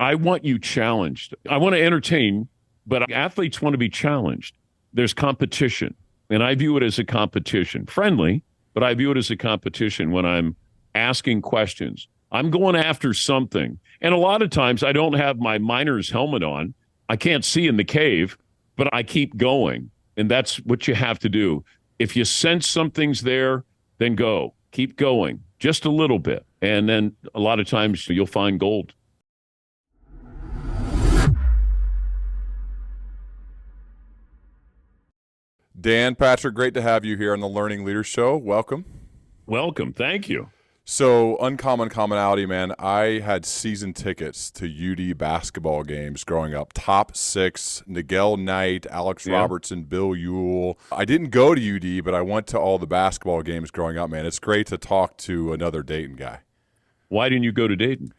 I want you challenged. I want to entertain, but athletes want to be challenged. There's competition, and I view it as a competition. Friendly, but I view it as a competition when I'm asking questions. I'm going after something. And a lot of times I don't have my miner's helmet on. I can't see in the cave, but I keep going. And that's what you have to do. If you sense something's there, then go. Keep going just a little bit. And then a lot of times you'll find gold. Dan, Patrick, great to have you here on the Learning Leaders Show. Welcome. Welcome. Thank you. So, uncommon commonality, man. I had season tickets to UD basketball games growing up. Top six, Nigel Knight, Alex Robertson, Bill Ewell. I didn't go to UD, but I went to all the basketball games growing up, man. It's great to talk to another Dayton guy. Why didn't you go to Dayton?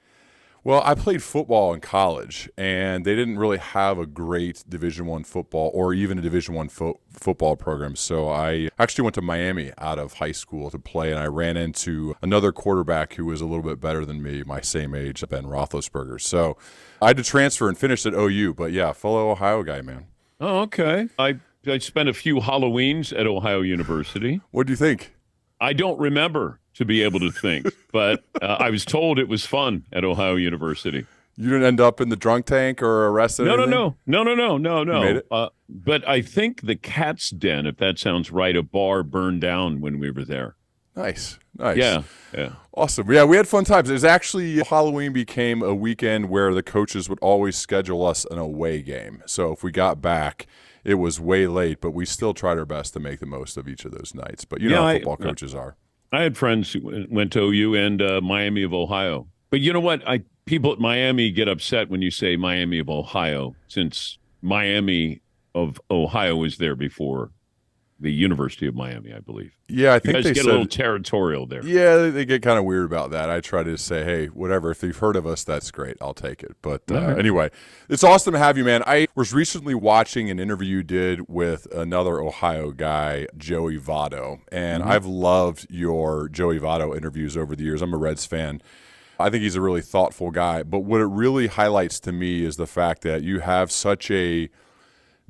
Well, I played football in college, and they didn't really have a great Division I football or even a Division I football program. So I actually went to Miami out of high school to play, and I ran into another quarterback who was a little bit better than me, my same age, Ben Roethlisberger. So I had to transfer and finish at OU, but yeah, fellow Ohio guy, man. Oh, okay. I spent a few Halloweens at Ohio University. What do you think? I don't remember, to be able to think, but I was told it was fun at Ohio University. You didn't end up in the drunk tank or arrested? No. You made it? But I think the Cat's Den, if that sounds right, a bar burned down when we were there. Nice. Yeah. Awesome. Yeah, we had fun times. It was actually, Halloween became a weekend where the coaches would always schedule us an away game. So if we got back, it was way late, but we still tried our best to make the most of each of those nights. But you know how football coaches are. I had friends who went to OU and Miami of Ohio. But you know what? People at Miami get upset when you say Miami of Ohio, since Miami of Ohio was there before the University of Miami, I believe. Yeah, I think you guys they get said, a little territorial there. Yeah, they get kind of weird about that. I try to say, hey, whatever. If you've heard of us, that's great. I'll take it. But anyway, it's awesome to have you, man. I was recently watching an interview you did with another Ohio guy, Joey Votto, and I've loved your Joey Votto interviews over the years. I'm a Reds fan. I think he's a really thoughtful guy. But what it really highlights to me is the fact that you have such a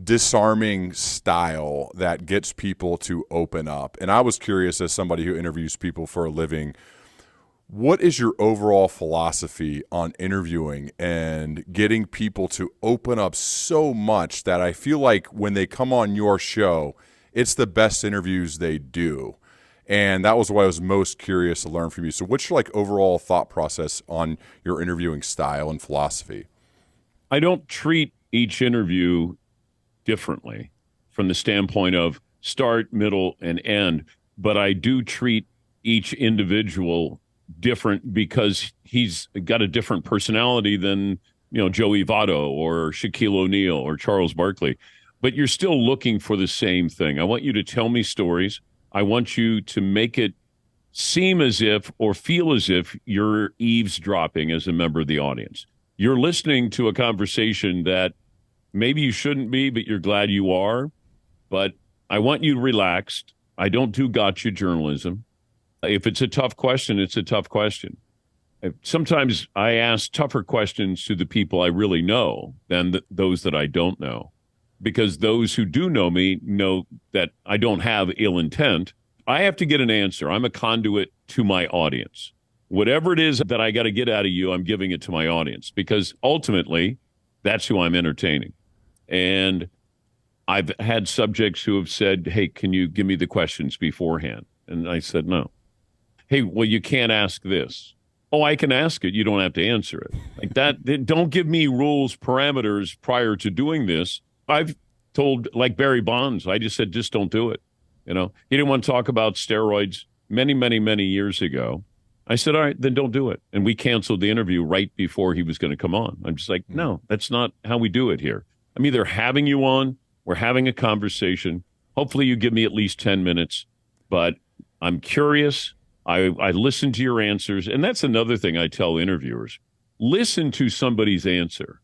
disarming style that gets people to open up. And I was curious, as somebody who interviews people for a living, what is your overall philosophy on interviewing and getting people to open up so much that I feel like when they come on your show, it's the best interviews they do? And that was what I was most curious to learn from you. So what's your overall thought process on your interviewing style and philosophy? I don't treat each interview differently from the standpoint of start, middle, and end, but I do treat each individual different because he's got a different personality than, Joey Votto or Shaquille O'Neal or Charles Barkley. But you're still looking for the same thing. I want you to tell me stories. I want you to make it seem as if or feel as if you're eavesdropping as a member of the audience. You're listening to a conversation that maybe you shouldn't be, but you're glad you are. But I want you relaxed. I don't do gotcha journalism. If it's a tough question, it's a tough question. Sometimes I ask tougher questions to the people I really know than those that I don't know, because those who do know me know that I don't have ill intent. I have to get an answer. I'm a conduit to my audience. Whatever it is that I got to get out of you, I'm giving it to my audience, because ultimately that's who I'm entertaining. And I've had subjects who have said, hey, can you give me the questions beforehand? And I said, no. Hey, well, you can't ask this. Oh, I can ask it. You don't have to answer it. Like that. Don't give me rules, parameters prior to doing this. I've told, like Barry Bonds, I just said, just don't do it. He didn't want to talk about steroids many, many, many years ago. I said, all right, then don't do it. And we canceled the interview right before he was going to come on. I'm just like, no, that's not how we do it here. I'm either having you on, we're having a conversation. Hopefully you give me at least 10 minutes, but I'm curious. I listen to your answers. And that's another thing I tell interviewers. Listen to somebody's answer,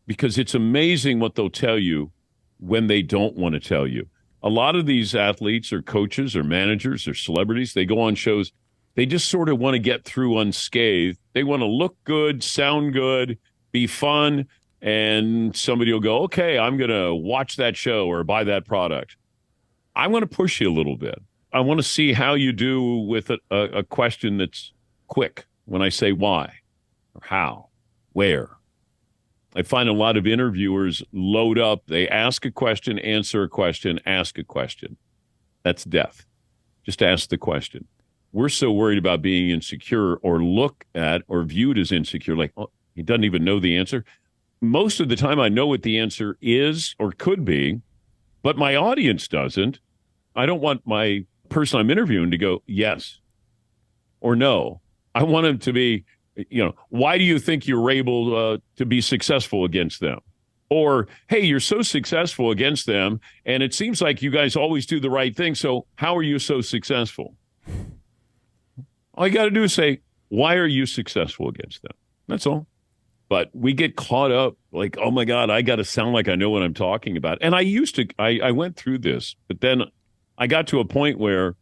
because it's amazing what they'll tell you when they don't want to tell you. A lot of these athletes or coaches or managers or celebrities, they go on shows, they just sort of want to get through unscathed. They want to look good, sound good, be fun, and somebody will go, okay, I'm going to watch that show or buy that product. I want to push you a little bit. I want to see how you do with a question that's quick when I say why or how, where. I find a lot of interviewers load up. They ask a question, answer a question, ask a question. That's death. Just ask the question. We're so worried about being insecure or look at or viewed as insecure, like, oh, he doesn't even know the answer. Most of the time I know what the answer is or could be, but my audience doesn't. I don't want my person I'm interviewing to go, yes or no. I want him to be, why do you think you're able to be successful against them? Or, hey, you're so successful against them, and it seems like you guys always do the right thing, so how are you so successful? All you got to do is say, why are you successful against them? That's all. But we get caught up like, oh, my God, I got to sound like I know what I'm talking about. And I went through this, but then I got to a point where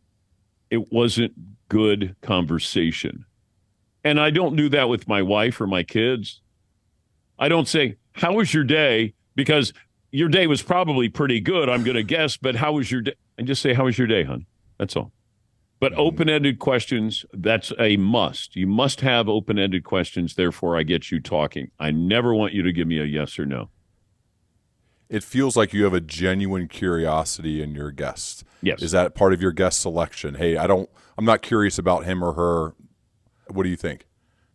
it wasn't good conversation. And I don't do that with my wife or my kids. I don't say, how was your day? Because your day was probably pretty good, I'm going to guess, but how was your day? And just say, how was your day, hon? That's all. But open-ended questions, that's a must. You must have open-ended questions, therefore I get you talking. I never want you to give me a yes or no. It feels like you have a genuine curiosity in your guests. Yes. Is that part of your guest selection? Hey, I'm not curious about him or her. What do you think?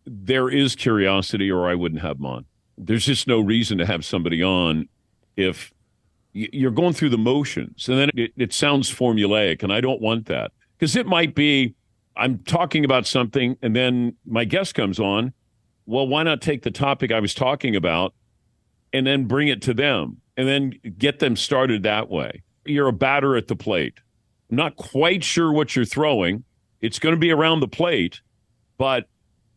There is curiosity, or I wouldn't have them on. There's just no reason to have somebody on if you're going through the motions. And then it sounds formulaic, and I don't want that. Because it might be, I'm talking about something, and then my guest comes on. Well, why not take the topic I was talking about and then bring it to them and then get them started that way? You're a batter at the plate. I'm not quite sure what you're throwing. It's going to be around the plate, but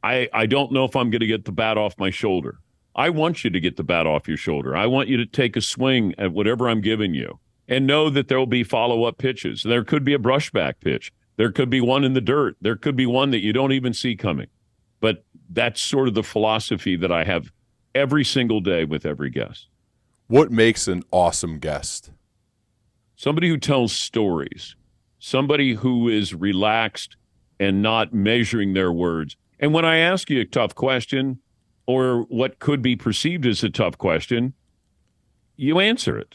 I don't know if I'm going to get the bat off my shoulder. I want you to get the bat off your shoulder. I want you to take a swing at whatever I'm giving you and know that there will be follow-up pitches. There could be a brushback pitch. There could be one in the dirt. There could be one that you don't even see coming. But that's sort of the philosophy that I have every single day with every guest. What makes an awesome guest? Somebody who tells stories, somebody who is relaxed and not measuring their words. And when I ask you a tough question or what could be perceived as a tough question, you answer it,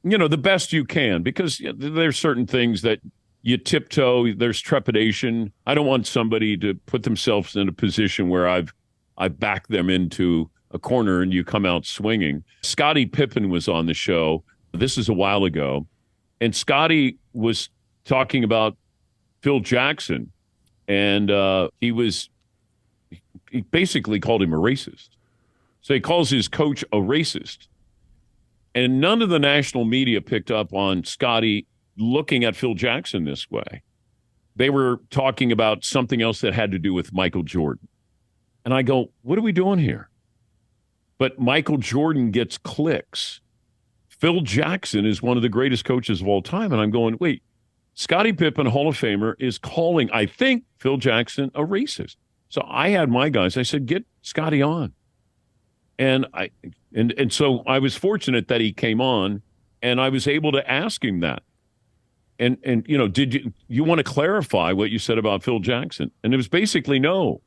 the best you can, because there's certain things that you tiptoe, there's trepidation. I don't want somebody to put themselves in a position where I've backed them into a corner and you come out swinging. Scottie Pippen was on the show. This is a while ago. And Scottie was talking about Phil Jackson. And he basically called him a racist. So he calls his coach a racist. And none of the national media picked up on Scottie looking at Phil Jackson this way. They were talking about something else that had to do with Michael Jordan. And I go, what are we doing here? But Michael Jordan gets clicks. Phil Jackson is one of the greatest coaches of all time. And I'm going, wait, Scottie Pippen, Hall of Famer, is calling, I think, Phil Jackson a racist. So I had my guys, I said, get Scottie on. And so I was fortunate that he came on and I was able to ask him that. And did you want to clarify what you said about Phil Jackson? And it was basically no,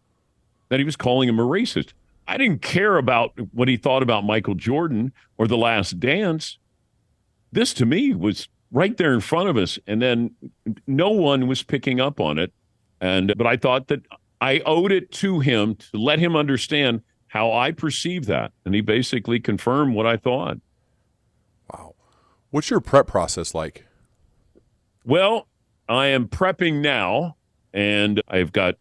that he was calling him a racist. I didn't care about what he thought about Michael Jordan or The Last Dance. This to me was right there in front of us. And then no one was picking up on it. But I thought that I owed it to him to let him understand how I perceive that. And he basically confirmed what I thought. Wow. What's your prep process like? Well, I am prepping now, and I've got,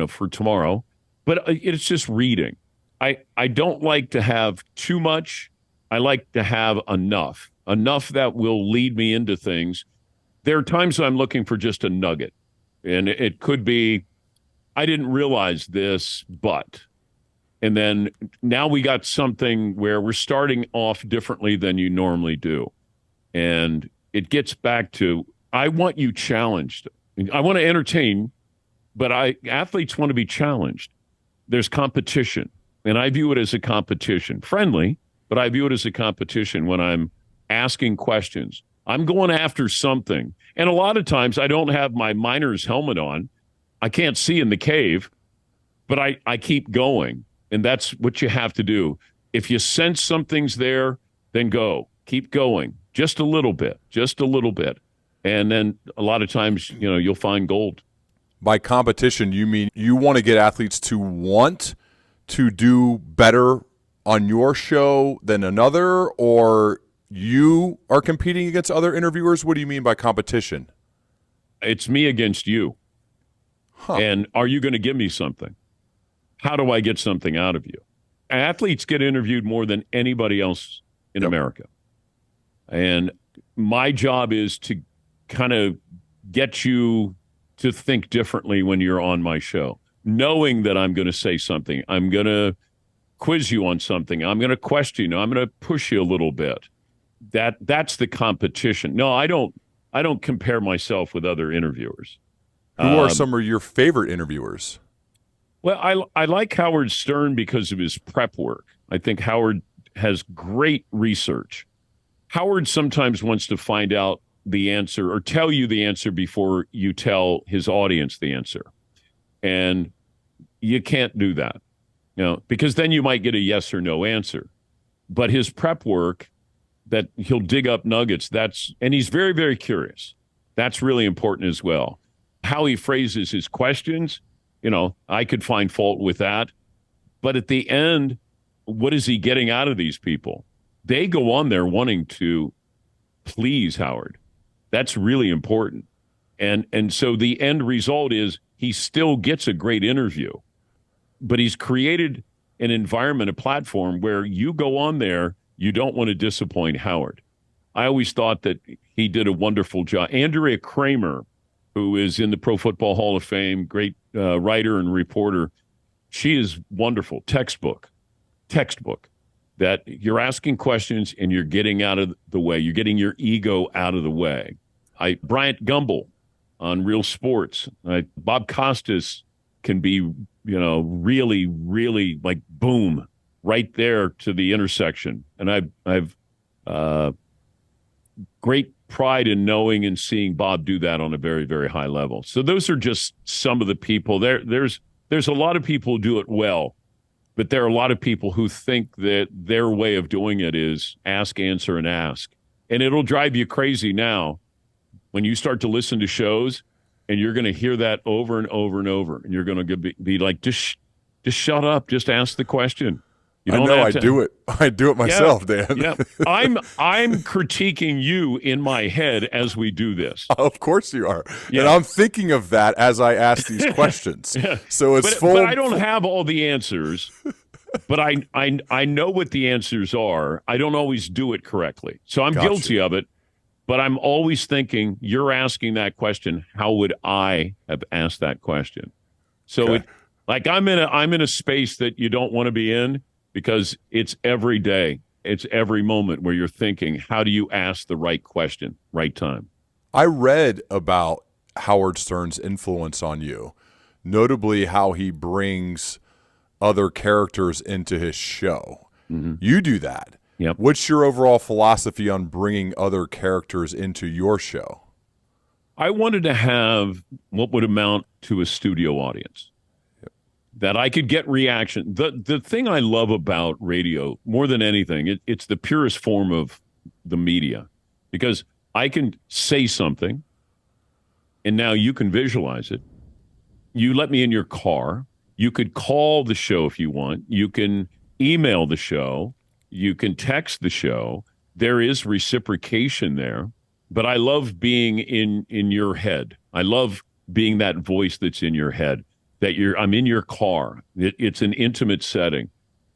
for tomorrow, but it's just reading. I don't like to have too much. I like to have enough that will lead me into things. There are times I'm looking for just a nugget, and it could be, I didn't realize this, but, and then now we got something where we're starting off differently than you normally do. And it gets back to, I want you challenged. I want to entertain, but athletes want to be challenged. There's competition. And I view it as a competition, friendly, but I view it as a competition when I'm asking questions. I'm going after something. And a lot of times I don't have my miner's helmet on. I can't see in the cave, but I keep going. And that's what you have to do. If you sense something's there, then go. Keep going. Just a little bit. Just a little bit. And then a lot of times, you'll find gold. By competition, you mean you want to get athletes to want to do better on your show than another, or you are competing against other interviewers? What do you mean by competition? It's me against you. Huh. And are you going to give me something? How do I get something out of you? Athletes get interviewed more than anybody else in America. And my job is to kind of get you to think differently when you're on my show, knowing that I'm going to say something. I'm going to quiz you on something. I'm going to question you. I'm going to push you a little bit. That's the competition. No, I don't compare myself with other interviewers. Who are some of your favorite interviewers? Well, I like Howard Stern because of his prep work. I think Howard has great research. Howard sometimes wants to find out the answer or tell you the answer before you tell his audience the answer. And you can't do that, because then you might get a yes or no answer. But his prep work, that he'll dig up nuggets, and he's very, very curious. That's really important as well. How he phrases his questions, I could find fault with that. But at the end, what is he getting out of these people? They go on there wanting to please Howard. That's really important. And so the end result is he still gets a great interview, but he's created an environment, a platform where you go on there, you don't want to disappoint Howard. I always thought that he did a wonderful job. Andrea Kramer, who is in the Pro Football Hall of Fame, great writer and reporter, she is wonderful. Textbook. That you're asking questions and you're getting out of the way. You're getting your ego out of the way. Bryant Gumbel on Real Sports. Bob Costas can be, really, really like boom, right there to the intersection. And I've great pride in knowing and seeing Bob do that on a very, very high level. So those are just some of the people. There's a lot of people who do it well. But there are a lot of people who think that their way of doing it is ask, answer, and ask. And it'll drive you crazy now when you start to listen to shows and you're going to hear that over and over and over. And you're going to be like, just shut up. Just ask the question. I know I do it. I do it myself, Dan. Yeah. I'm critiquing you in my head as we do this. Of course you are. Yeah. And I'm thinking of that as I ask these questions. So it's but I don't have all the answers, but I know what the answers are. I don't always do it correctly. So I'm guilty of it, but I'm always thinking, you're asking that question. How would I have asked that question? So I'm in a space that you don't want to be in. Because it's every day, it's every moment where you're thinking, how do you ask the right question, right time? I read about Howard Stern's influence on you, notably how he brings other characters into his show. Mm-hmm. You do that. Yep. What's your overall philosophy on bringing other characters into your show? I wanted to have what would amount to a studio audience. That I could get reaction. The thing I love about radio more than anything, it's the purest form of the media, because I can say something and now you can visualize it. You let me in your car. You could call the show if you want. You can email the show. You can text the show. There is reciprocation there, but I love being in your head. I love being that voice that's in your head. I'm in your car. It's an intimate setting.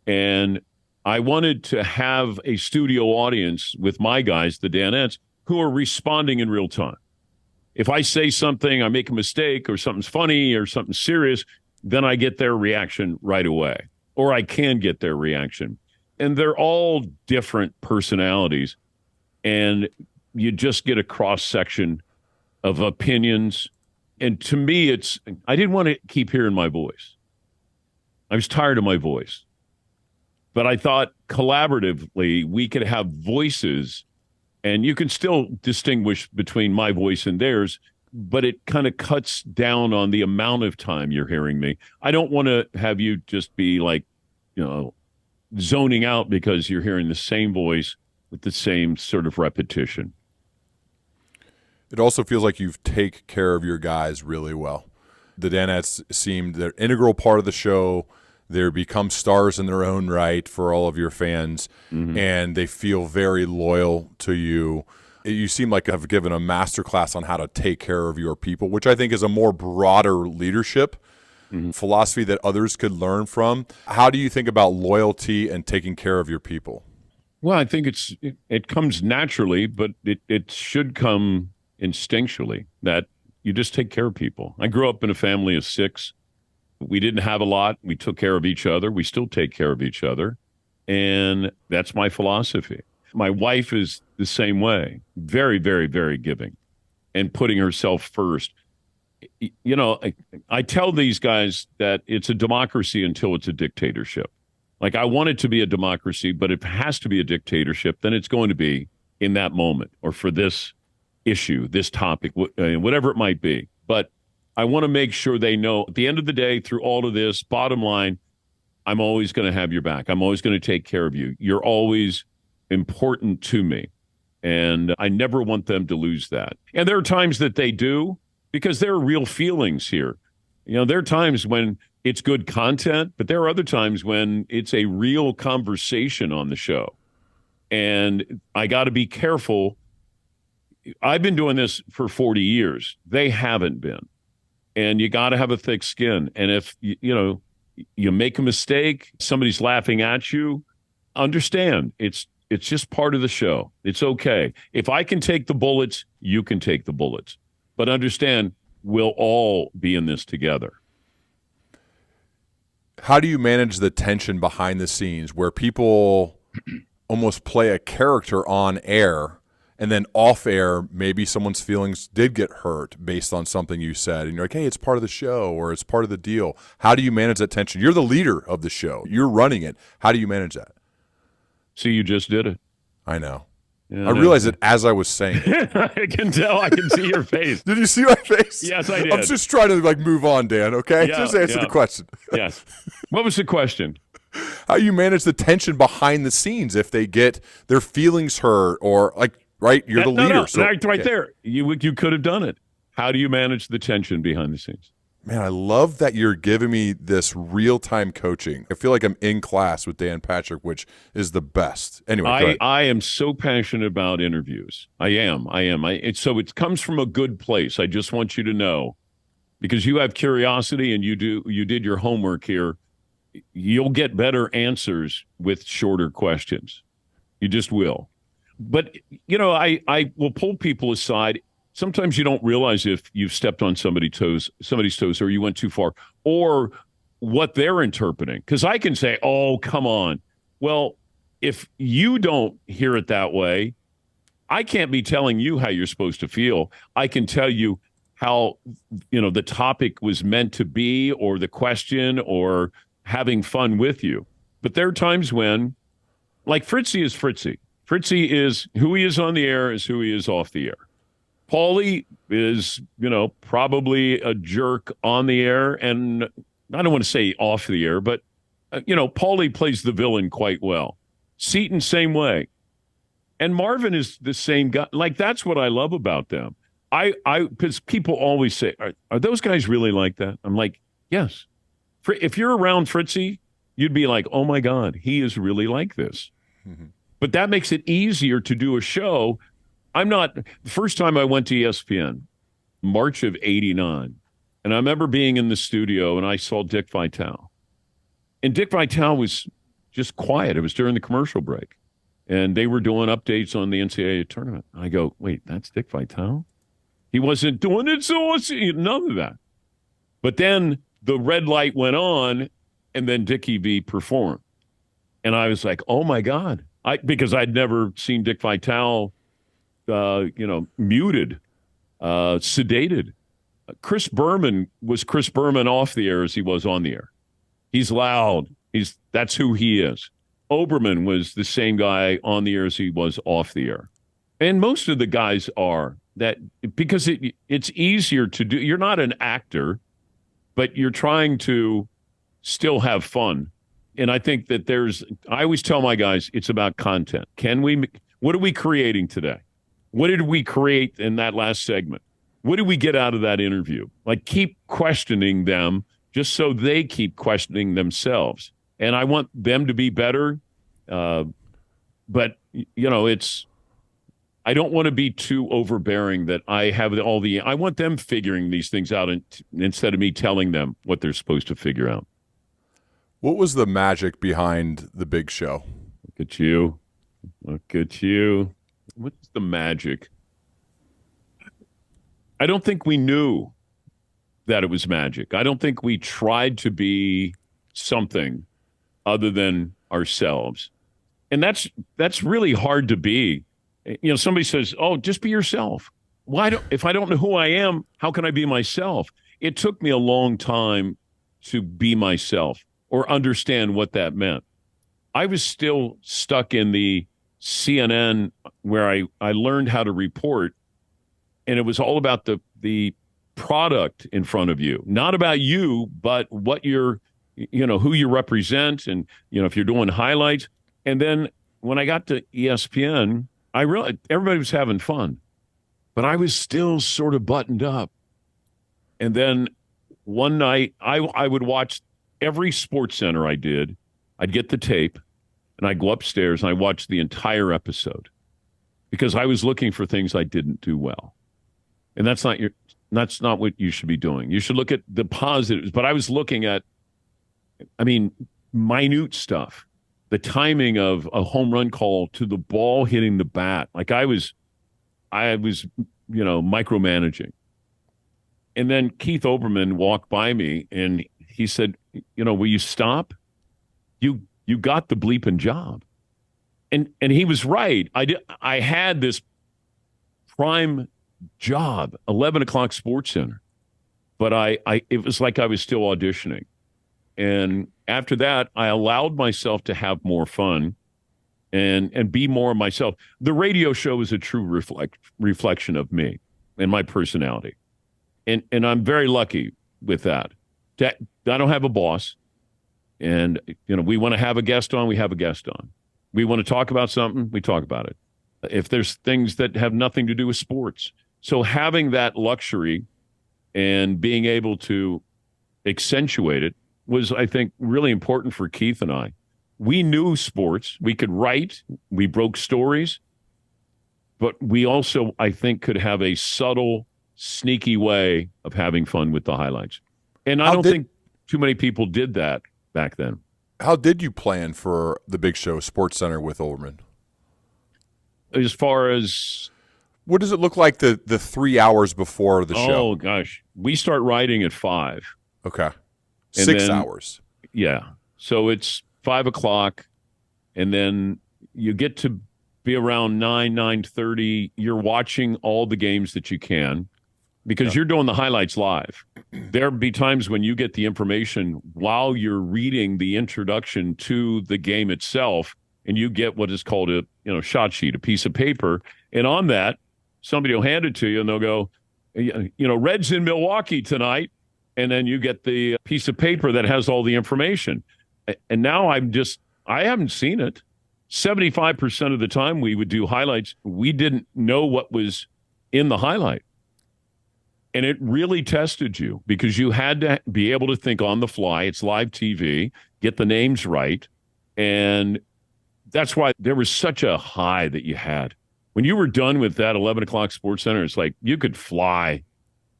And I wanted to have a studio audience with my guys, the Danettes, who are responding in real time. If I say something, I make a mistake or something's funny or something serious, then I get their reaction right away. Or I can get their reaction. And they're all different personalities. And you just get a cross-section of opinions. And to me, I didn't want to keep hearing my voice. I was tired of my voice. But I thought collaboratively we could have voices, and you can still distinguish between my voice and theirs, but it kind of cuts down on the amount of time you're hearing me. I don't want to have you just be like, you know, zoning out because you're hearing the same voice with the same sort of repetition. It also feels like you take care of your guys really well. The Danettes seemed they're an integral part of the show. They become stars in their own right for all of your fans, and they feel very loyal to you. You seem like you have given a masterclass on how to take care of your people, which I think is a more broader leadership philosophy that others could learn from. How do you think about loyalty and taking care of your people? Well, I think it comes naturally, but it should come instinctually that you just take care of people. I grew up in a family of 6. We didn't have a lot. We took care of each other. We still take care of each other. And that's my philosophy. My wife is the same way. Very, very, very giving and putting herself first. You know, I tell these guys that it's a democracy until it's a dictatorship. Like, I want it to be a democracy, but if it has to be a dictatorship, then it's going to be in that moment or for this issue, this topic, whatever it might be. But I want to make sure they know at the end of the day, through all of this, bottom line, I'm always going to have your back. I'm always going to take care of you. You're always important to me. And I never want them to lose that. And there are times that they do, because there are real feelings here. You know, there are times when it's good content, but there are other times when it's a real conversation on the show. And I got to be careful. I've been doing this for 40 years. They haven't been. And you got to have a thick skin. And if, you know, you make a mistake, somebody's laughing at you, understand it's just part of the show. It's okay. If I can take the bullets, you can take the bullets. But understand, we'll all be in this together. How do you manage the tension behind the scenes where people almost play a character on air, and then off air, maybe someone's feelings did get hurt based on something you said, and you're like, hey, it's part of the show or it's part of the deal. How do you manage that tension? You're the leader of the show. You're running it. How do you manage that? See, you just did it. I know. Yeah, I realized it as I was saying it. I can tell. I can see your face. Did you see my face? Yes, I did. I'm just trying to move on, Dan, okay? Yeah, just answer the question. Yes. What was the question? How you manage the tension behind the scenes if they get their feelings hurt or right? You're the leader. No, so, right there. You could have done it. How do you manage the tension behind the scenes? Man, I love that you're giving me this real-time coaching. I feel like I'm in class with Dan Patrick, which is the best. Anyway, I am so passionate about interviews. I am. So it comes from a good place. I just want you to know, because you have curiosity and you did your homework here. You'll get better answers with shorter questions. You just will. But, you know, I will pull people aside. Sometimes you don't realize if you've stepped on somebody's toes or you went too far or what they're interpreting. Because I can say, oh, come on. Well, if you don't hear it that way, I can't be telling you how you're supposed to feel. I can tell you how, you know, the topic was meant to be or the question or having fun with you. But there are times when, like Fritzy is Fritzy. Fritzy is who he is on the air is who he is off the air. Paulie is, you know, probably a jerk on the air, and I don't want to say off the air, but, you know, Paulie plays the villain quite well. Seton, same way. And Marvin is the same guy. Like, that's what I love about them. Because people always say, are those guys really like that? I'm like, yes. If you're around Fritzy, you'd be like, oh, my God, he is really like this. Mm-hmm. But that makes it easier to do a show. The first time I went to ESPN, March of '89, and I remember being in the studio and I saw Dick Vitale. And Dick Vitale was just quiet. It was during the commercial break. And they were doing updates on the NCAA tournament. I go, wait, that's Dick Vitale? He wasn't doing it, so none of that. But then the red light went on, and then Dickie V performed. And I was like, oh, my God. Because I'd never seen Dick Vitale muted, sedated. Chris Berman was Chris Berman off the air as he was on the air. He's loud. That's who he is. Oberman was the same guy on the air as he was off the air. And most of the guys are that because it's easier to do. You're not an actor, but you're trying to still have fun. And I think that I always tell my guys, it's about content. What are we creating today? What did we create in that last segment? What did we get out of that interview? Like, keep questioning them just so they keep questioning themselves. And I want them to be better. But, I don't want to be too overbearing that I have I want them figuring these things out instead of me telling them what they're supposed to figure out. What was the magic behind the Big Show? Look at you. Look at you. What's the magic? I don't think we knew that it was magic. I don't think we tried to be something other than ourselves. And that's really hard to be. Somebody says, "Oh, just be yourself." If I don't know who I am, how can I be myself? It took me a long time to be myself or understand what that meant. I was still stuck in the CNN where I learned how to report, and it was all about the product in front of you, not about you, but what who you represent, and if you're doing highlights. And then when I got to ESPN, I realized everybody was having fun, but I was still sort of buttoned up. And then one night, I would watch every Sportscenter I did. I'd get the tape, and I'd go upstairs, and I watched the entire episode because I was looking for things I didn't do well. And that's not what you should be doing. You should look at the positives. But I was looking at, minute stuff. The timing of a home run call to the ball hitting the bat. Like I was micromanaging. And then Keith Olbermann walked by me and he said, "Will you stop? You got the bleeping job." And he was right. I had this prime job, 11 o'clock Sportscenter, but it was like I was still auditioning. And after that, I allowed myself to have more fun and be more myself. The radio show is a true reflection of me and my personality. And I'm very lucky with that. I don't have a boss. And, we want to have a guest on, we have a guest on. We want to talk about something, we talk about it. If there's things that have nothing to do with sports. So having that luxury and being able to accentuate it was, I think, really important for Keith and I. We knew sports. We could write. We broke stories. But we also, I think, could have a subtle, sneaky way of having fun with the highlights. And I don't think too many people did that back then. How did you plan for the Big Show, Sportscenter with Olbermann? As far as... What does it look like the 3 hours before the show? Oh, gosh. We start writing at 5. Okay. And 6 hours. Yeah. So it's 5 o'clock, and then you get to be around 9:30. You're watching all the games that you can because you're doing the highlights live. There'll be times when you get the information while you're reading the introduction to the game itself, and you get what is called a shot sheet, a piece of paper. And on that, somebody will hand it to you, and they'll go, Reds in Milwaukee tonight. And then you get the piece of paper that has all the information. And now I haven't seen it. 75% of the time we would do highlights, we didn't know what was in the highlight. And it really tested you because you had to be able to think on the fly. It's live TV, get the names right. And that's why there was such a high that you had. When you were done with that 11 o'clock Sportscenter, it's like you could fly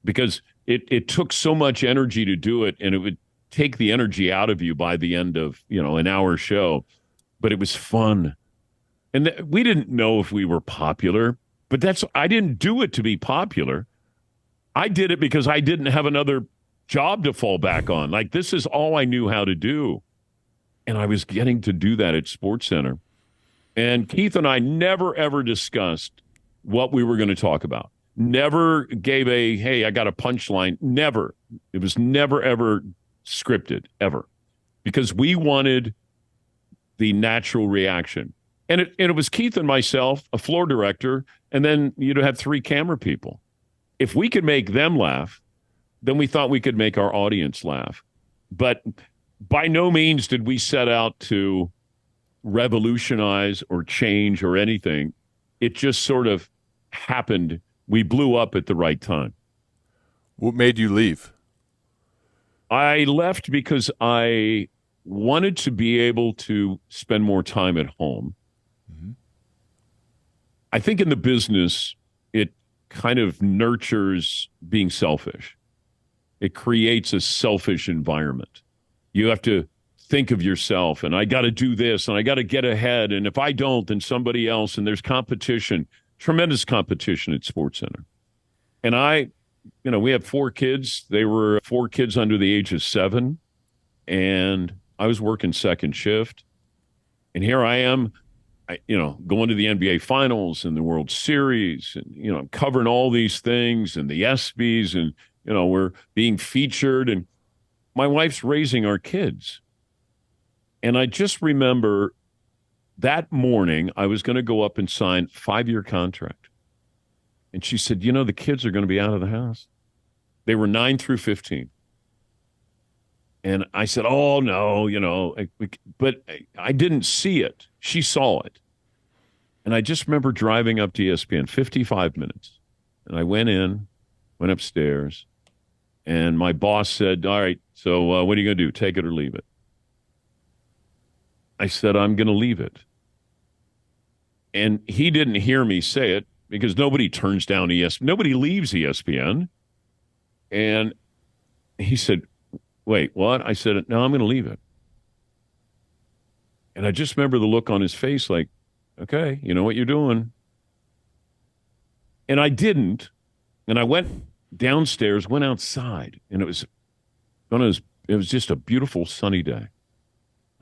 because it took so much energy to do it, and it would take the energy out of you by the end of, an hour show. But it was fun. And we didn't know if we were popular, but I didn't do it to be popular. I did it because I didn't have another job to fall back on. Like, this is all I knew how to do. And I was getting to do that at Sportscenter. And Keith and I never, ever discussed what we were going to talk about. Never gave hey, I got a punchline. Never. It was never, ever scripted, ever. Because we wanted the natural reaction. And it was Keith and myself, a floor director, and then you'd have 3 camera people. If we could make them laugh, then we thought we could make our audience laugh. But by no means did we set out to revolutionize or change or anything. It just sort of happened. We blew up at the right time. What made you leave? I left because I wanted to be able to spend more time at home. Mm-hmm. I think in the business, it kind of nurtures being selfish. It creates a selfish environment. You have to think of yourself, and I got to do this, and I got to get ahead, and if I don't, then somebody else, and there's competition, tremendous competition at Sportscenter. And we have 4 kids. They were 4 kids under the age of 7, and I was working second shift. And here I am, going to the NBA Finals and the World Series, and I'm covering all these things and the ESPYs, and we're being featured, and my wife's raising our kids. And I just remember that morning I was going to go up and sign a 5-year contract. And she said, the kids are going to be out of the house. They were 9 through 15. And I said, oh, no, but I didn't see it. She saw it. And I just remember driving up to ESPN, 55 minutes. And I went upstairs, and my boss said, all right, so what are you going to do? Take it or leave it? I said, I'm going to leave it. And he didn't hear me say it because nobody turns down ESPN. Nobody leaves ESPN. And he said, wait, what? I said, no, I'm going to leave it. And I just remember the look on his face like, okay, you know what you're doing. And I didn't. And I went downstairs, went outside, and it was just a beautiful sunny day.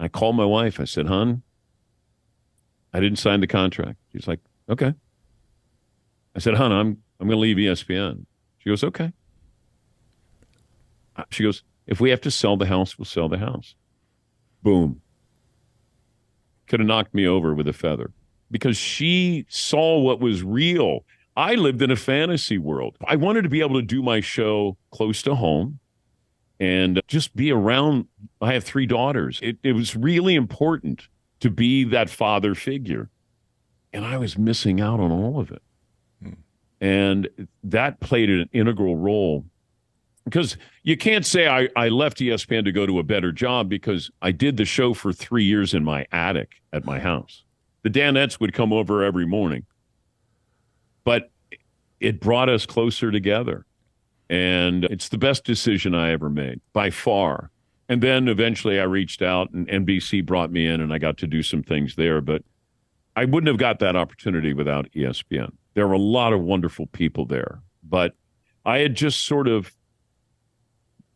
I called my wife. I said, hon, I didn't sign the contract. She's like, okay. I said, hon, I'm going to leave ESPN. She goes, okay. She goes, if we have to sell the house, we'll sell the house. Boom. Could have knocked me over with a feather because she saw what was real. I lived in a fantasy world. I wanted to be able to do my show close to home and just be around. I have 3 daughters. It was really important to be that father figure. And I was missing out on all of it. And that played an integral role because you can't say I left ESPN to go to a better job because I did the show for 3 years in my attic at my house. The Danettes would come over every morning. But it brought us closer together. And it's the best decision I ever made, by far. And then eventually I reached out, and NBC brought me in, and I got to do some things there. But I wouldn't have got that opportunity without ESPN. There were a lot of wonderful people there. But I had just sort of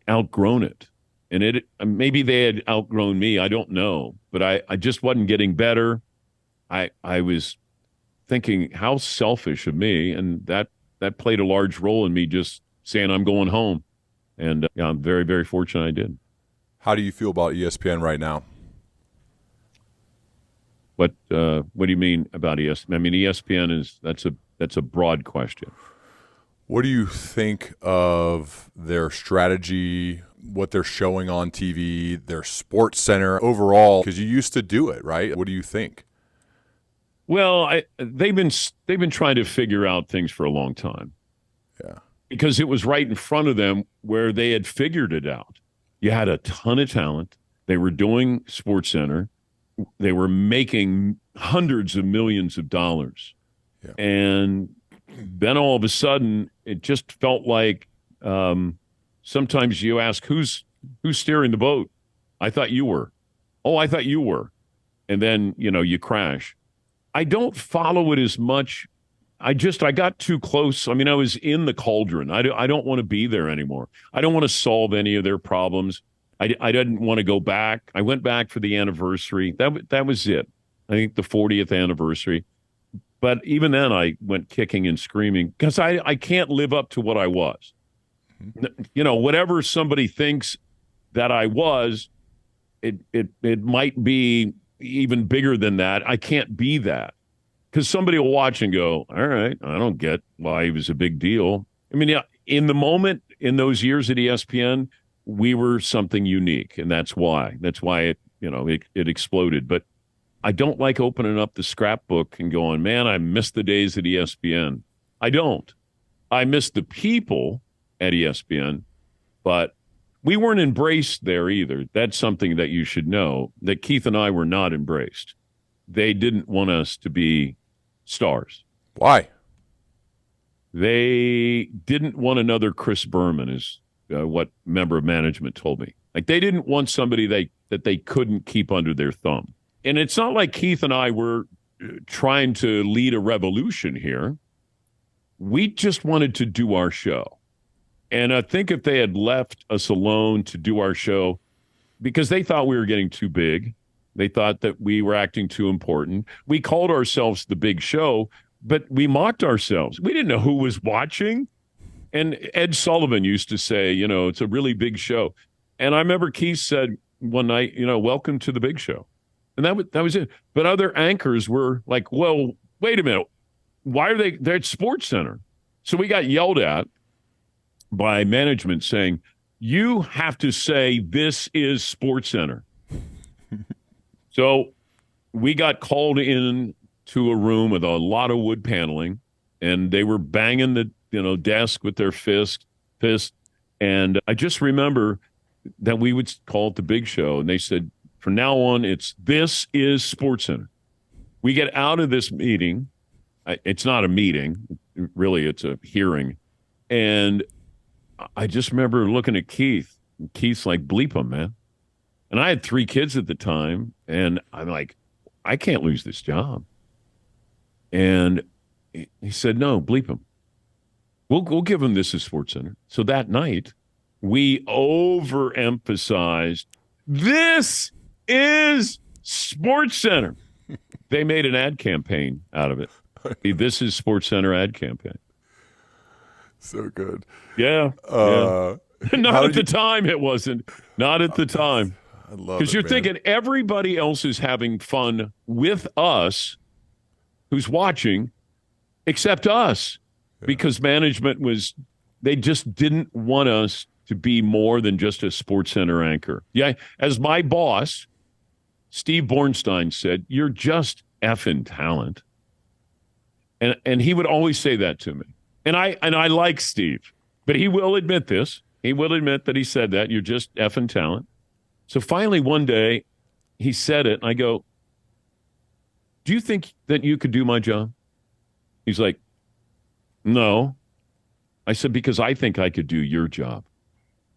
outgrown it. And maybe they had outgrown me. I don't know. But I just wasn't getting better. I was thinking how selfish of me, and that played a large role in me just saying I'm going home. And I'm very, very fortunate I did. How do you feel about ESPN right now? What do you mean about ESPN? I mean, ESPN that's a broad question. What do you think of their strategy, what they're showing on TV, their Sportscenter overall? Because you used to do it, right? What do you think? Well, they've been trying to figure out things for a long time. Yeah. Because it was right in front of them where they had figured it out. You had a ton of talent. They were doing SportsCenter. They were making hundreds of millions of dollars. Yeah. And then all of a sudden, it just felt like sometimes you ask, who's steering the boat? I thought you were. Oh, I thought you were. And then, you crash. I don't follow it as much. I got too close. I mean, I was in the cauldron. I don't want to be there anymore. I don't want to solve any of their problems. I didn't want to go back. I went back for the anniversary. That was it. I think the 40th anniversary. But even then, I went kicking and screaming because I can't live up to what I was. Whatever somebody thinks that I was, it might be even bigger than that. I can't be that because somebody will watch and go, all right, I don't get why he was a big deal. I mean, yeah, in the moment, in those years at ESPN, we were something unique, and that's why. That's why it exploded. But I don't like opening up the scrapbook and going, man, I miss the days at ESPN. I don't. I miss the people at ESPN, but we weren't embraced there either. That's something that you should know, that Keith and I were not embraced. They didn't want us to be stars. Why? They didn't want another Chris Berman, is what member of management told me. Like, they didn't want somebody that they couldn't keep under their thumb. And it's not like Keith and I were trying to lead a revolution here. We just wanted to do our show. And I think if they had left us alone to do our show, because they thought we were getting too big, they thought that we were acting too important. We called ourselves the Big Show, but we mocked ourselves. We didn't know who was watching. And Ed Sullivan used to say, it's a really big show. And I remember Keith said one night, welcome to the Big Show. And that was it. But other anchors were like, well, wait a minute. Why are they're at Sportscenter? So we got yelled at by management saying, you have to say this is Sportscenter. So we got called in to a room with a lot of wood paneling, and they were banging the desk with their fist. And I just remember that we would call it the Big Show, and they said, from now on, this is Sportscenter. We get out of this meeting. It's not a meeting. Really, it's a hearing. And I just remember looking at Keith. Keith's like, bleep him, man. And I had 3 kids at the time. And I'm like, I can't lose this job. And he said, no, bleep him. We'll give him this as Sportscenter. So that night, we overemphasized, this is Sportscenter. They made an ad campaign out of it. This is Sportscenter ad campaign. So good. Yeah. Yeah. Not at the time, it wasn't. Not at the time. I love it, because you're thinking everybody else is having fun with us who's watching except us. Yeah. Because management they just didn't want us to be more than just a Sportscenter anchor. Yeah. As my boss, Steve Bornstein, said, you're just effing talent. And he would always say that to me. And I like Steve, but he will admit this. He will admit that he said that. You're just effing talent. So finally one day he said it, and I go, do you think that you could do my job? He's like, no. I said, because I think I could do your job.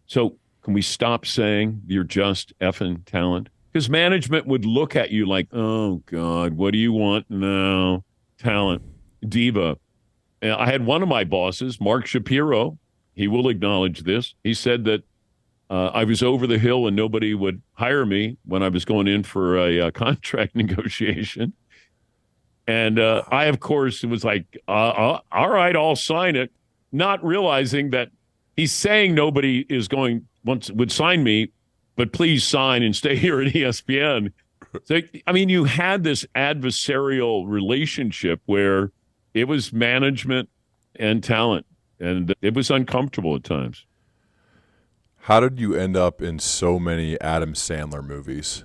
So can we stop saying you're just effing talent? Because management would look at you like, oh, God, what do you want now? Talent. Diva. I had one of my bosses, Mark Shapiro. He will acknowledge this. He said that I was over the hill and nobody would hire me when I was going in for a contract negotiation. And I, of course, was like, all right, I'll sign it, not realizing that he's saying nobody would sign me, but please sign and stay here at ESPN. So, I mean, you had this adversarial relationship where it was management and talent, and it was uncomfortable at times. How did you end up in so many Adam Sandler movies?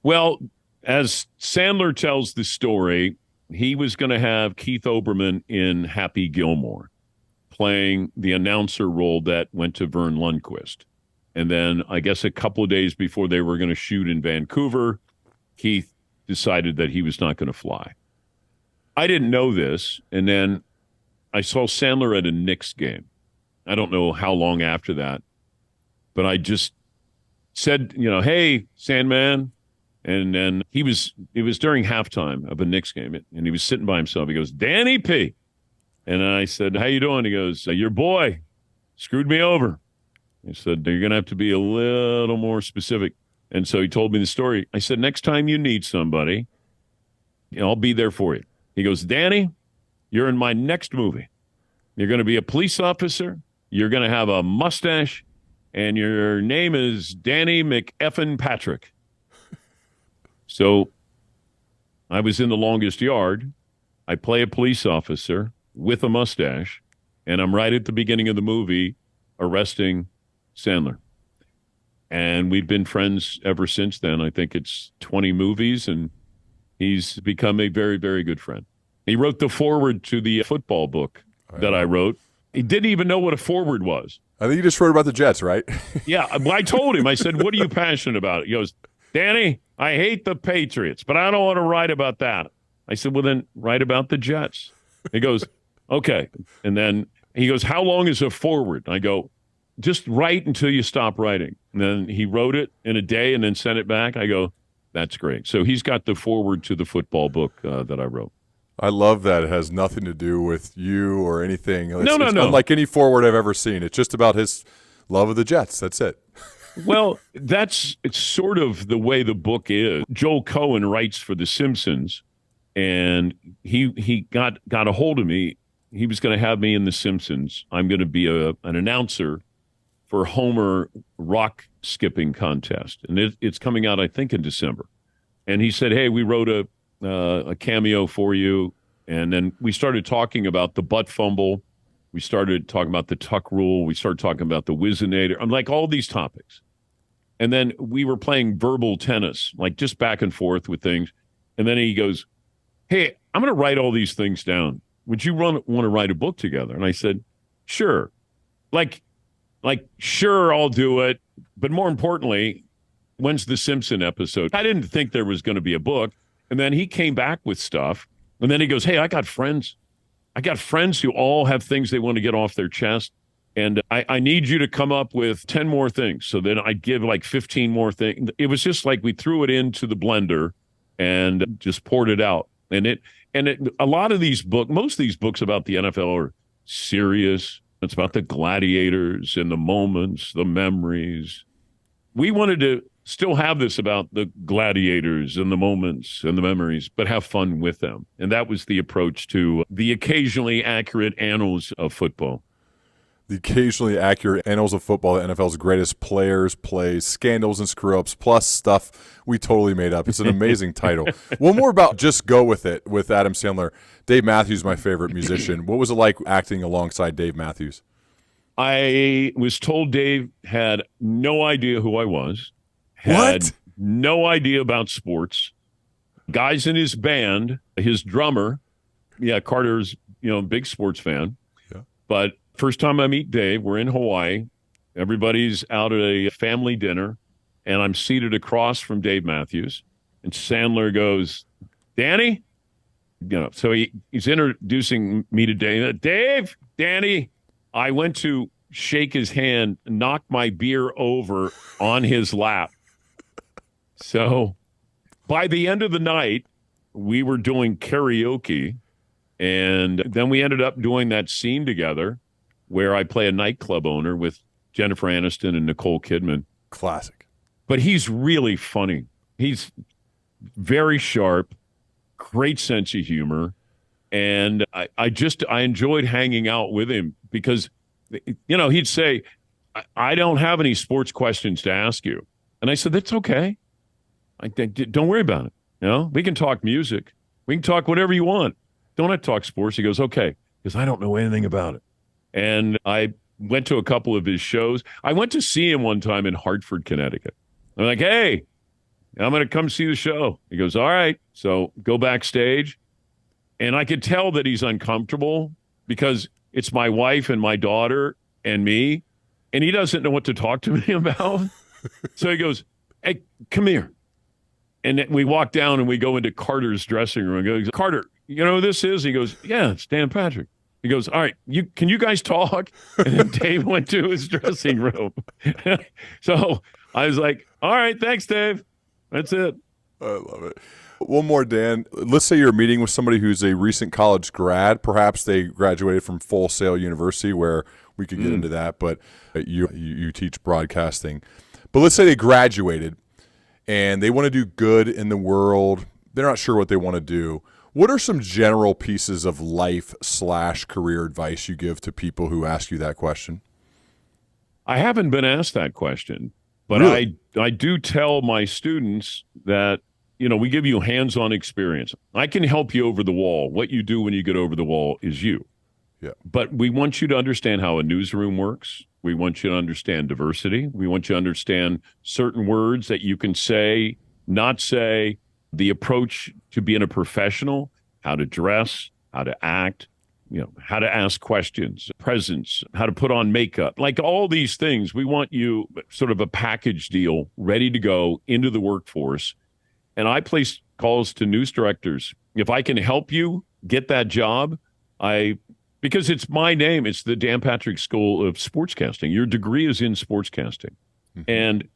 Well, as Sandler tells the story, he was going to have Keith Olbermann in Happy Gilmore, playing the announcer role that went to Vern Lundquist. And then I guess a couple of days before they were going to shoot in Vancouver, Keith decided that he was not going to fly. I didn't know this, and then I saw Sandler at a Knicks game. I don't know how long after that, but I just said, hey, Sandman. And then it was during halftime of a Knicks game, and he was sitting by himself. He goes, Danny P. And I said, how you doing? He goes, your boy screwed me over. He said, you're going to have to be a little more specific. And so he told me the story. I said, next time you need somebody, I'll be there for you. He goes, Danny, you're in my next movie. You're going to be a police officer. You're going to have a mustache, and your name is Danny McEffin Patrick. So I was in The Longest Yard. I play a police officer with a mustache, and I'm right at the beginning of the movie arresting Sandler. And we've been friends ever since then. I think it's 20 movies, and he's become a very, very good friend. He wrote the foreword to the football book that I wrote. He didn't even know what a foreword was. I think you just wrote about the Jets, right? Yeah, well, I told him. I said, "What are you passionate about?" He goes, "Danny, I hate the Patriots, but I don't want to write about that." I said, "Well, then write about the Jets." He goes, "Okay." And then he goes, "How long is a forward?" I go, "Just write until you stop writing." And then he wrote it in a day and then sent it back. I go, "That's great." So he's got the forward to the football book that I wrote. I love that it has nothing to do with you or anything. No. It's unlike any forward I've ever seen. It's just about his love of the Jets. That's it. Well, it's sort of the way the book is. Joel Cohen writes for The Simpsons, and he got a hold of me. He was going to have me in The Simpsons. I'm going to be an announcer for Homer rock skipping contest, and it's coming out, I think, in December. And he said, "Hey, we wrote a cameo for you." And then we started talking about the butt fumble. We started talking about the tuck rule. We started talking about the Whizzinator. I'm like, all these topics. And then we were playing verbal tennis, like just back and forth with things. And then he goes, "Hey, I'm going to write all these things down. Would you want to write a book together?" And I said, "Sure." Like, sure, I'll do it. But more importantly, when's the Simpson episode? I didn't think there was going to be a book. And then he came back with stuff. And then he goes, "Hey, I got friends who all have things they want to get off their chest. And I need you to come up with 10 more things." So then I'd give like 15 more things. It was just like we threw it into the blender and just poured it out. A lot of these books, most of these books about the NFL are serious. It's about the gladiators and the moments, the memories. We wanted to still have this about the gladiators and the moments and the memories, but have fun with them. And that was the approach to the occasionally accurate annals of football. The occasionally accurate annals of football, the NFL's greatest players, plays, scandals, and screw-ups, plus stuff we totally made up. It's an amazing title. One more about Just Go With It with Adam Sandler. Dave Matthews, my favorite musician. What was it like acting alongside Dave Matthews? I was told Dave had no idea who I was. Had no idea about sports. Guys in his band, his drummer, Carter's, big sports fan. Yeah. But first time I meet Dave, we're in Hawaii. Everybody's out at a family dinner, and I'm seated across from Dave Matthews. And Sandler goes, "Danny?" So he's introducing me to Dave. "Dave, Danny." I went to shake his hand, knocked my beer over on his lap. So by the end of the night, we were doing karaoke, and then we ended up doing that scene together where I play a nightclub owner with Jennifer Aniston and Nicole Kidman. Classic. But he's really funny. He's very sharp, great sense of humor, and I enjoyed hanging out with him because, he'd say, "I don't have any sports questions to ask you." And I said, "That's okay. Don't worry about it. We can talk music. We can talk whatever you want. Don't have to talk sports." He goes, "Okay," because I don't know anything about it. And I went to a couple of his shows. I went to see him one time in Hartford, Connecticut. I'm like, "Hey, I'm going to come see the show." He goes, "All right." So go backstage. And I could tell that he's uncomfortable because it's my wife and my daughter and me. And he doesn't know what to talk to me about. So he goes, "Hey, come here." And we walk down and we go into Carter's dressing room. He goes, "Carter, you know who this is?" He goes, "Yeah, it's Dan Patrick." He goes, "All right, can you guys talk?" And then Dave went to his dressing room. So I was like, "All right, thanks, Dave. That's it." I love it. One more, Dan. Let's say you're meeting with somebody who's a recent college grad. Perhaps they graduated from Full Sail University, where we could get into that, but you teach broadcasting. But let's say they graduated and they want to do good in the world. They're not sure what they want to do. What are some general pieces of life/career advice you give to people who ask you that question? I haven't been asked that question, but really? I do tell my students that we give you hands-on experience. I can help you over the wall. What you do when you get over the wall is you. Yeah. But we want you to understand how a newsroom works. We want you to understand diversity. We want you to understand certain words that you can say, not say, the approach to being a professional, how to dress, how to act, how to ask questions, presence, how to put on makeup, like all these things. We want you sort of a package deal ready to go into the workforce. And I place calls to news directors. If I can help you get that job, because it's my name, it's the Dan Patrick School of Sportscasting. Your degree is in sportscasting. Mm-hmm. And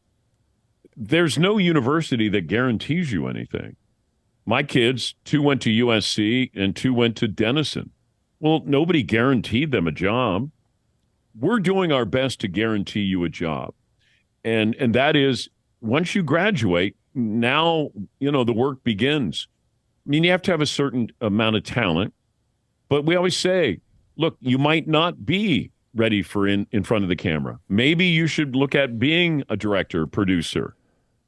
there's no university that guarantees you anything. My kids, 2 went to USC and 2 went to Denison. Well, nobody guaranteed them a job. We're doing our best to guarantee you a job. And that is, once you graduate, now, the work begins. I mean, you have to have a certain amount of talent, but we always say, look, you might not be ready for in front of the camera. Maybe you should look at being a director, producer.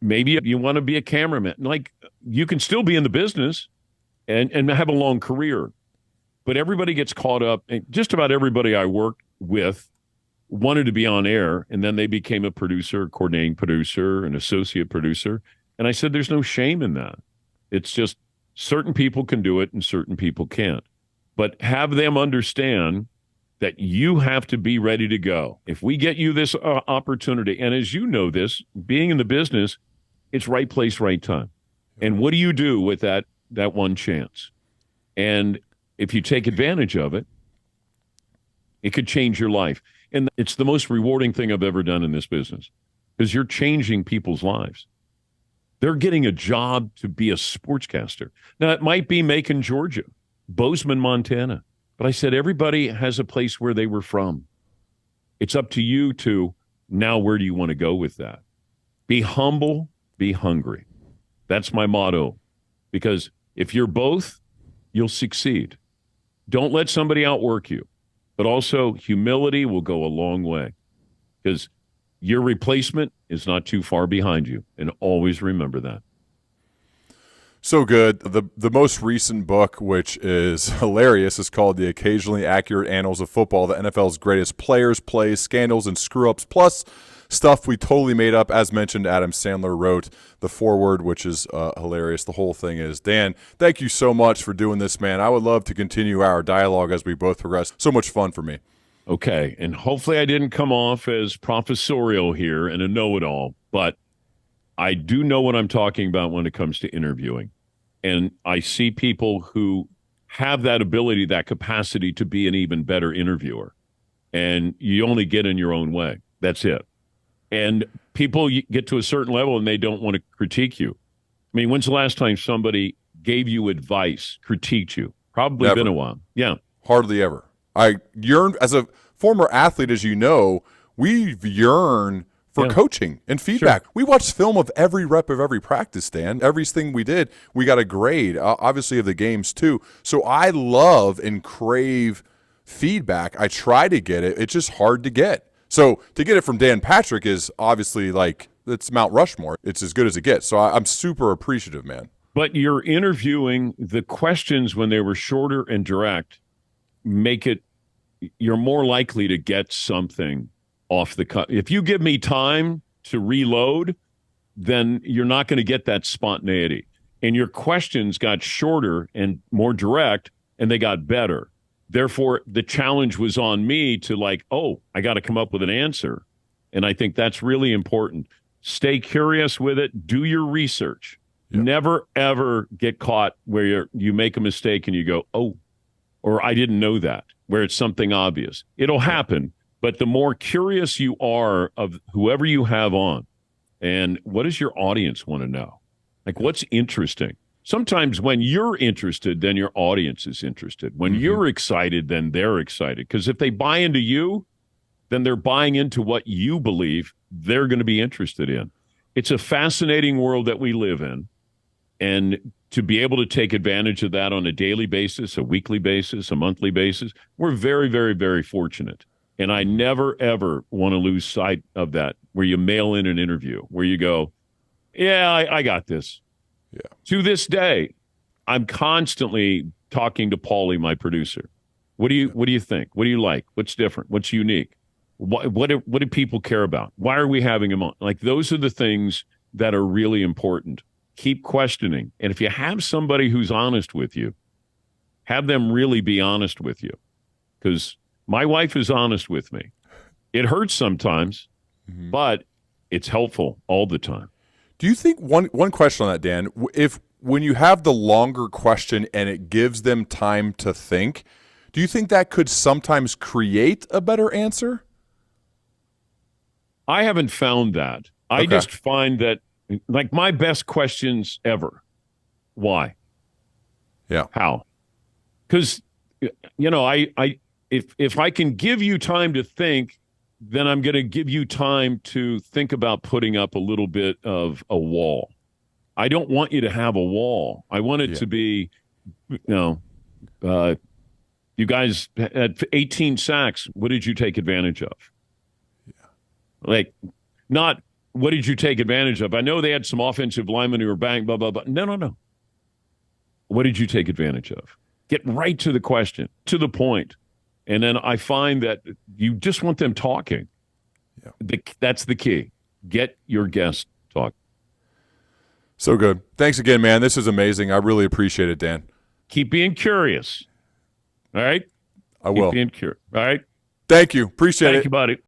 Maybe you want to be a cameraman. Like, you can still be in the business and have a long career. But everybody gets caught up. And just about everybody I worked with wanted to be on air, and then they became a producer, coordinating producer, an associate producer. And I said, there's no shame in that. It's just certain people can do it and certain people can't. But have them understand that you have to be ready to go. If we get you this opportunity, and as you know this, being in the business, it's right place, right time. And what do you do with that one chance? And if you take advantage of it, it could change your life. And it's the most rewarding thing I've ever done in this business, because you're changing people's lives. They're getting a job to be a sportscaster. Now, it might be Macon, Georgia, Bozeman, Montana. But I said, everybody has a place where they were from. It's up to you to, now where do you want to go with that? Be humble, be hungry. That's my motto. Because if you're both, you'll succeed. Don't let somebody outwork you. But also, humility will go a long way. Because your replacement is not too far behind you. And always remember that. So good. The most recent book, which is hilarious, is called The Occasionally Accurate Annals of Football, the NFL's greatest players, plays, scandals, and screw-ups, plus stuff we totally made up. As mentioned, Adam Sandler wrote the foreword, which is hilarious. The whole thing is. Dan, thank you so much for doing this, man. I would love to continue our dialogue as we both progress. So much fun for me. Okay, and hopefully I didn't come off as professorial here and a know-it-all, but I do know what I'm talking about when it comes to interviewing. And I see people who have that ability, that capacity to be an even better interviewer. And you only get in your own way. That's it. And people get to a certain level and they don't want to critique you. I mean, when's the last time somebody gave you advice, critiqued you? Probably Never. Been a while. Yeah. Hardly ever. I yearn, as a former athlete, as you know, we yearn for coaching and feedback. Sure. We watched film of every rep of every practice, Dan. Everything we did, we got a grade, obviously of the games too. So I love and crave feedback. I try to get it. It's just hard to get. So to get it from Dan Patrick is obviously like, it's Mount Rushmore. It's as good as it gets. So I'm super appreciative, man. But you're interviewing, the questions when they were shorter and direct make it, you're more likely to get something off the cut. If you give me time to reload, then you're not going to get that spontaneity. And your questions got shorter and more direct, and they got better. Therefore, the challenge was on me to I got to come up with an answer. And I think that's really important. Stay curious with it. Do your research. Yep. Never, ever get caught where you make a mistake and you go, oh, or I didn't know that, where it's something obvious. It'll happen. But the more curious you are of whoever you have on, and what does your audience want to know? Like, what's interesting? Sometimes when you're interested, then your audience is interested. When you're excited, then they're excited. Because if they buy into you, then they're buying into what you believe they're going to be interested in. It's a fascinating world that we live in. And to be able to take advantage of that on a daily basis, a weekly basis, a monthly basis, we're very, very, very fortunate. And I never, ever want to lose sight of that, where you mail in an interview, where you go, yeah, I got this. Yeah. To this day, I'm constantly talking to Paulie, my producer. What do you think? What do you like? What's different? What's unique? What do people care about? Why are we having him on? Like, those are the things that are really important. Keep questioning. And if you have somebody who's honest with you, have them really be honest with you. Because my wife is honest with me. It hurts sometimes, but it's helpful all the time. Do you think one question on that, Dan? If when you have the longer question and it gives them time to think, do you think that could sometimes create a better answer? I haven't found that. I just find that, like, my best questions ever. Why? Yeah. How? Because, if I can give you time to think, then I'm going to give you time to think about putting up a little bit of a wall. I don't want you to have a wall. I want it to be, you guys had 18 sacks. What did you take advantage of? Like, not what did you take advantage of? I know they had some offensive linemen who were bang, blah, blah, blah. No. What did you take advantage of? Get right to the question, to the point. And then I find that you just want them talking. Yeah. That's the key. Get your guest talking. So good. Thanks again, man. This is amazing. I really appreciate it, Dan. Keep being curious. All right? I will. Keep being curious. All right? Thank you. Appreciate it. Thank you, buddy.